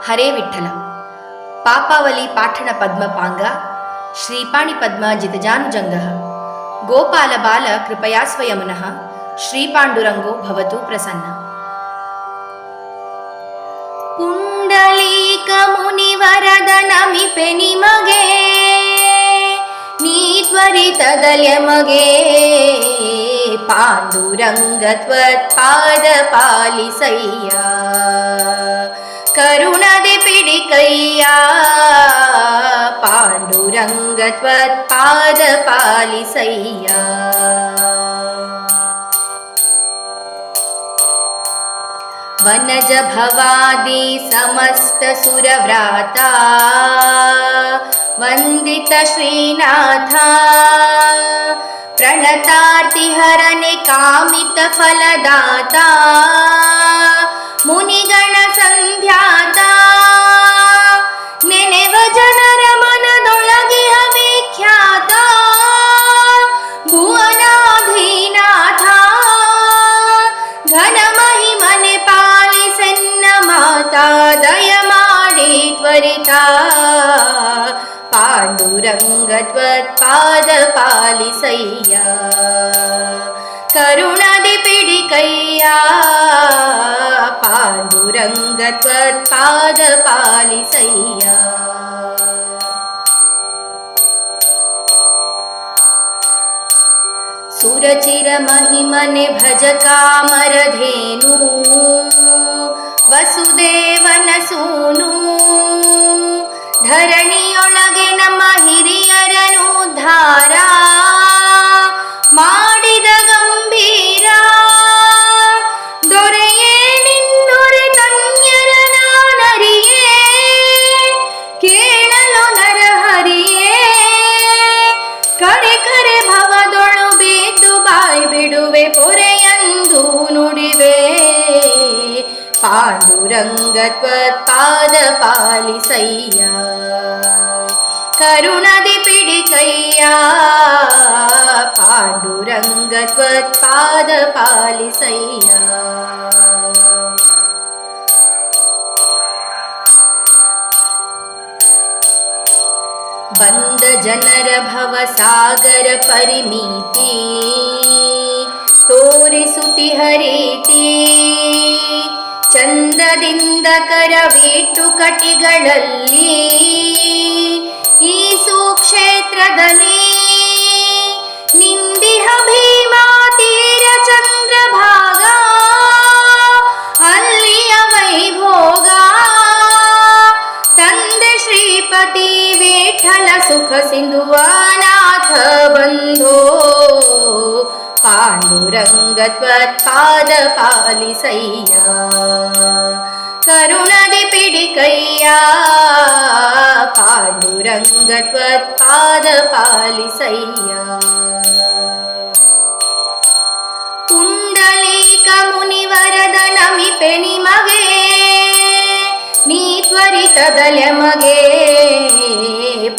ಹರೇ ವಿಠ್ಠಲ. ಪಾಪಾವಲಿ ಪಾಠಣ ಪದ್ಮಪಾಂಗ ಶ್ರೀಪಾಣಿ ಪದ್ಮ ಜಿತಜಾನುಜಂಗಃ ಗೋಪಾಲ ಬಾಲ ಕೃಪಯಾ ಸ್ವಯಮುನಃ ಶ್ರೀಪಾಂಡುರಂಗೋ ಭವತು ಪ್ರಸನ್ನ. ಪುಂಡಲೀಕ ಮುನಿವರದ ನಮಿಪೆ ನಿಮಗೆ, ನೀ ತ್ವರಿತದಲ್ಯಮಗೆ ಪಾಂಡುರಂಗ ತ್ವತ್ಪಾದ ಪಾಲಿಸಯ್ಯ. ಕರುಣದೆ ಪಿಡಿಕಯ್ಯ ಪಾಂಡುರಂಗ ತ್ವತ್ಪಾದ ಪಾಲಿಸಯ್ಯ. ವನಜ ಭವಾದಿ ಸಮಸ್ತ ಸುರವ್ರಾತ ವಂದಿತ ಶ್ರೀನಾಥ, ಪ್ರಣತಾರ್ತಿ ಹರನೆ ಕಾಮಿತ ಫಲದಾತ, ಮುನಿಗಣ ಸಂಧ್ಯಾತ, ನೆನೆವ ಜನರ ಮನದೊಳಗಿಹ ವಿಖ್ಯಾತ, ಭುವನಾಧೀನಾಥ, ಘನ ಮಹಿಮನೆ ಪಾಲಿಸೆನ್ನ ಮಾತಾ, ದಯ ಮಾಡಿ ತ್ವರಿತ ಪಾಂಡುರಂಗ ತ್ವತ್ಪಾದ ಪಾಲಿಸಯ್ಯ. ಕರುಣದಿ ಪಿಡಿಕಯ್ಯ ಪಾಂಡುರಂಗ ತ್ವತ್ಪಾದ ಪಾಲಿಸಯ್ಯ. ಸುರಚಿರ ಮಹಿಮನೆ ಭಜ ಕಾಮರಧೇನು, ವಸುದೇವನ ಸೂನು, ಧರಣಿಯೊಳಗೆ ನಮ್ಮ ಹಿರಿಯರನು ಉದ್ಧಾರ ಮಾಡಿದ ಗಂಭೀರ. ದೊರೆಯೇ ನಿನ್ನೊರೆ ತನ್ಯರ ನಾನರಿಯೇ, ಕೇಳಲು ನರಹರಿಯೇ, ಕರೆ ಕರೆ ಭವದೊಳು ಬೇದು ಬಾಯ್ ಬಿಡುವೆ ಪೊರೆಯಂದು ನುಡಿವೆ. ಪಾಂಡುರಂಗ ತ್ವತ್ಪಾದ ಪಾಲಿಸಯ್ಯ. ಕರುಣದಿ ಪಿಡಿಕಯ್ಯ ಪಾಂಡುರಂಗ ತ್ವತ್ಪಾದ ಪಾಲಿಸಯ್ಯ. ಬಂದ ಜನರ ಭವಸಾಗರ ಪರಿಮಿತಿ, ತೋರಿಸುತ್ತಿಹ ರೀತಿ, ಚಂದದಿಂದ ಕರವಿಟ್ಟು ಕಟಿಗಳಲ್ಲಿ ಈ ಸುಕ್ಷೇತ್ರದಲ್ಲಿ, ನಿಂದಿಹ ಭೀಮಾ ತೀರ ಚಂದ್ರಭಾಗ, ಅಲ್ಲಿಯ ವೈಭೋಗ, ತಂದೆ ಶ್ರೀಪತಿ ವಿಠಲ ಸುಖ ಸಿಂಧುವನಾಥ ಬಂಧೋ. ಪಾಂಡುರಂಗ ತ್ವತ್ಪಾದ ಪಾಲಿಸಯ್ಯ. ಕರುಣದಿ ಪಿಡಿಕಯ್ಯ ಪಾಂಡುರಂಗ ತ್ವತ್ಪಾದ ಪಾಲಿಸಯ್ಯ. ಪುಂಡಲೀಕ ಮುನಿವರದ ನಮಿಪೆ ನಿಮಗೆ, ನೀ ತ್ವರಿತದಲ್ಯಮಗೆ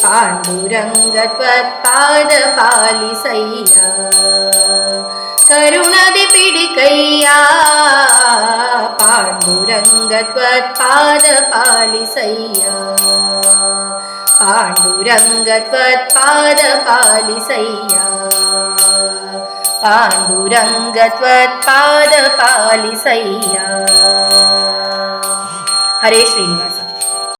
ಪಾಂಡುರಂಗ ತ್ವತ್ಪಾದ ಪಾಲಿಸಯ್ಯ. ಕರುಣದಿ ಪಿಡಿಕಯ್ಯ ಪಾಂಡುರಂಗ ತ್ವತ್ಪಾದ ಪಾಲಿಸಯ್ಯ. ಪಾಂಡುರಂಗ ತ್ವತ್ಪಾದ ಪಾಲಿಸಯ್ಯ. ಪಾಂಡುರಂಗ ತ್ವತ್ಪಾದ ಪಾಲಿಸಯ್ಯ. ಹರೇ ಶ್ರೀನಿವಾಸ.